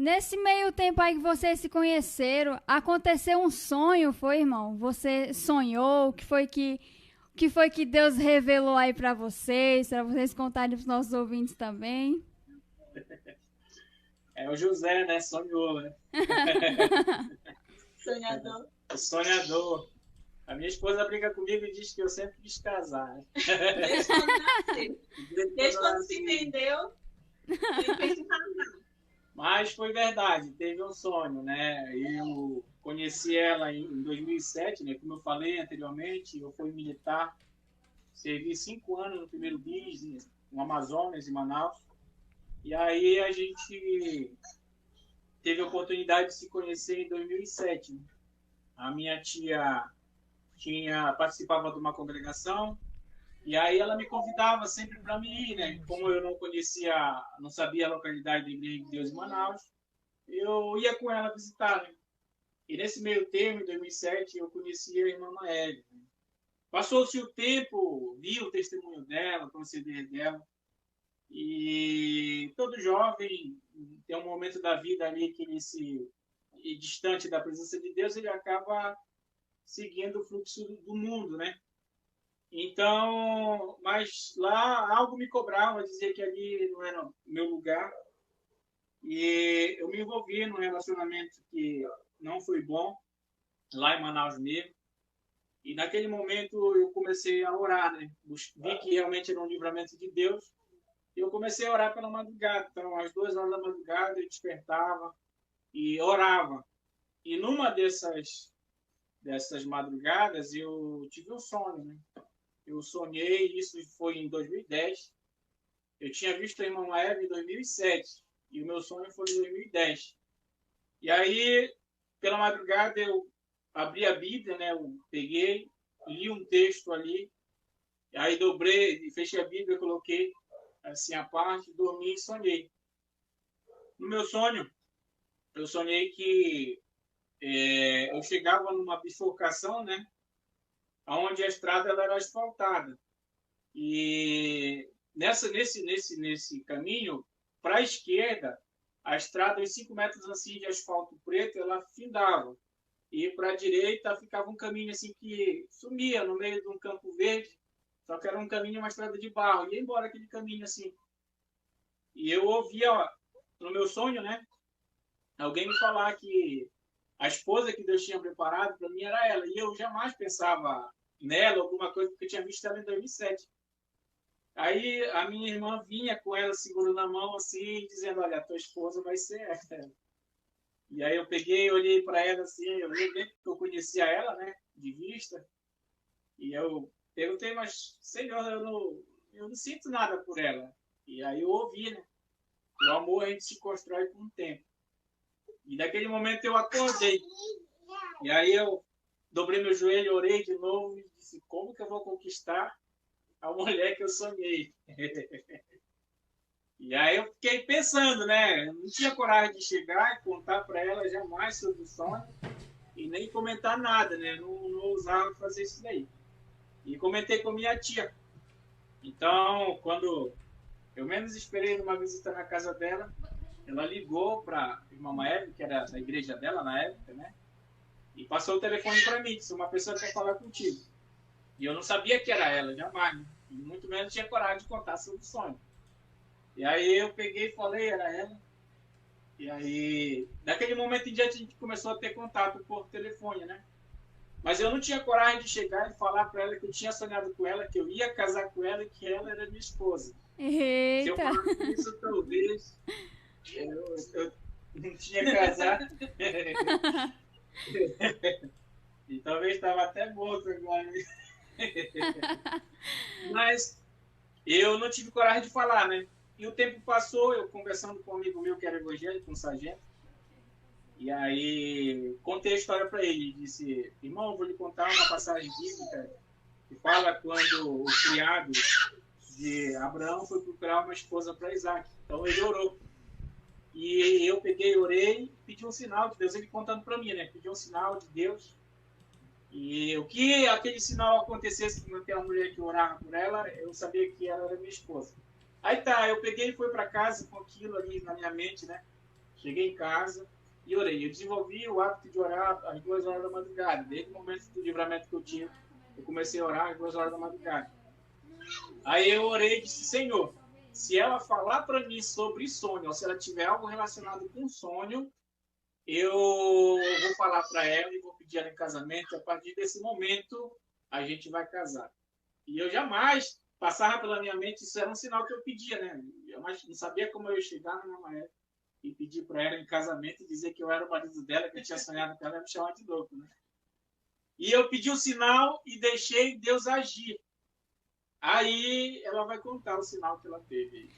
Nesse meio tempo aí que vocês se conheceram, aconteceu um sonho, foi, irmão? Você sonhou? O que foi que Deus revelou aí para vocês contarem pros nossos ouvintes também? É o José, né? Sonhou, né? Sonhador. O sonhador. A minha esposa briga comigo e diz que eu sempre quis casar. Né? Desde quando nasceu. Desde quando se entendeu, ele fez se casar. Mas foi verdade, teve um sonho, né? Eu conheci ela em 2007, né? Como eu falei anteriormente, eu fui militar, servi 5 anos no primeiro BIS, no Amazonas, em Manaus. E aí a gente teve a oportunidade de se conhecer em 2007. Né? A minha tia participava de uma congregação, e aí ela me convidava sempre para mim ir, né? Como eu não sabia a localidade da Igreja de Deus em Manaus, eu ia com ela visitar, né? E nesse meio termo, em 2007, eu conheci a irmã Maélia. Né? Passou-se o tempo, vi o testemunho dela, o proceder dela, e todo jovem tem um momento da vida ali que ele e distante da presença de Deus, ele acaba seguindo o fluxo do mundo, né? Então, mas lá algo me cobrava, dizia que ali não era o meu lugar. E eu me envolvi num relacionamento que não foi bom, lá em Manaus mesmo. E naquele momento eu comecei a orar, né? Vi que realmente era um livramento de Deus. E eu comecei a orar pela madrugada. Então, às 2 horas da madrugada, eu despertava e orava. E numa dessas madrugadas, eu tive um sonho, né? Eu sonhei, isso foi em 2010. Eu tinha visto a irmã Eva em 2007 e o meu sonho foi em 2010. E aí, pela madrugada, eu abri a Bíblia, né? Eu peguei, li um texto ali, e aí dobrei, fechei a Bíblia, coloquei assim a parte, dormi e sonhei. No meu sonho, eu sonhei que eu chegava numa bifurcação, né? Onde a estrada ela era asfaltada. E nesse caminho, para a esquerda, a estrada, uns 5 metros assim de asfalto preto, ela findava. E para a direita ficava um caminho assim que sumia no meio de um campo verde, só que era um caminho, uma estrada de barro. E ia embora aquele caminho assim. E eu ouvia, no meu sonho, né, alguém me falar que a esposa que Deus tinha preparado para mim era ela. E eu jamais pensava nela, alguma coisa, porque eu tinha visto ela em 2007. Aí a minha irmã vinha com ela segurando a mão assim, dizendo, olha, a tua esposa vai ser ela. E aí eu peguei, olhei para ela assim, eu lembrei que eu conhecia ela, né, de vista. E eu perguntei, mas, Senhor, eu não sinto nada por ela. E aí eu ouvi, né, o amor a gente se constrói com o tempo. E naquele momento eu acordei. E aí eu dobrei meu joelho, orei de novo e disse, como que eu vou conquistar a mulher que eu sonhei? E aí eu fiquei pensando, né? Eu não tinha coragem de chegar e contar para ela jamais sobre o sonho e nem comentar nada, né? Não ousava fazer isso daí. E comentei com minha tia. Então, quando eu menos esperei numa visita na casa dela, ela ligou para a irmã Maeve, que era da igreja dela na época, né? E passou o telefone para mim, disse, uma pessoa quer falar contigo. E eu não sabia que era ela, jamais. Né? E muito menos tinha coragem de contar sobre o sonho. E aí eu peguei e falei, era ela. E aí, daquele momento em diante, a gente começou a ter contato por telefone, né? Mas eu não tinha coragem de chegar e falar para ela que eu tinha sonhado com ela, que eu ia casar com ela e que ela era minha esposa. Eita. Se eu falasse isso, talvez eu não tinha casado. E talvez estava até morto agora. Mas eu não tive coragem de falar, né? E o tempo passou, eu conversando com um amigo meu que era evangélico, um sargento. E aí contei a história para ele. Disse, irmão, vou lhe contar uma passagem bíblica que fala quando o criado de Abraão foi procurar uma esposa para Isaac. Então ele orou. E eu peguei, orei, pedi um sinal de Deus. Ele contando para mim, né? Pedi um sinal de Deus. E o que aquele sinal acontecesse com aquela mulher que orava por ela, eu sabia que ela era minha esposa. Aí tá, eu peguei e fui para casa com aquilo ali na minha mente, né? Cheguei em casa e orei. Eu desenvolvi o hábito de orar às 2 horas da madrugada. Desde o momento do livramento que eu tinha, eu comecei a orar às 2 horas da madrugada. Aí eu orei e disse, Senhor, se ela falar para mim sobre sonho, ou se ela tiver algo relacionado com sonho, eu vou falar para ela e vou pedir ela em casamento. A partir desse momento, a gente vai casar. E eu jamais passava pela minha mente, isso era um sinal que eu pedia, né? Eu não sabia como eu ia chegar na minha mulher e pedir para ela em casamento e dizer que eu era o marido dela, que eu tinha sonhado com ela, ia me chamar de louco, né? E eu pedi o sinal e deixei Deus agir. Aí ela vai contar o sinal que ela teve.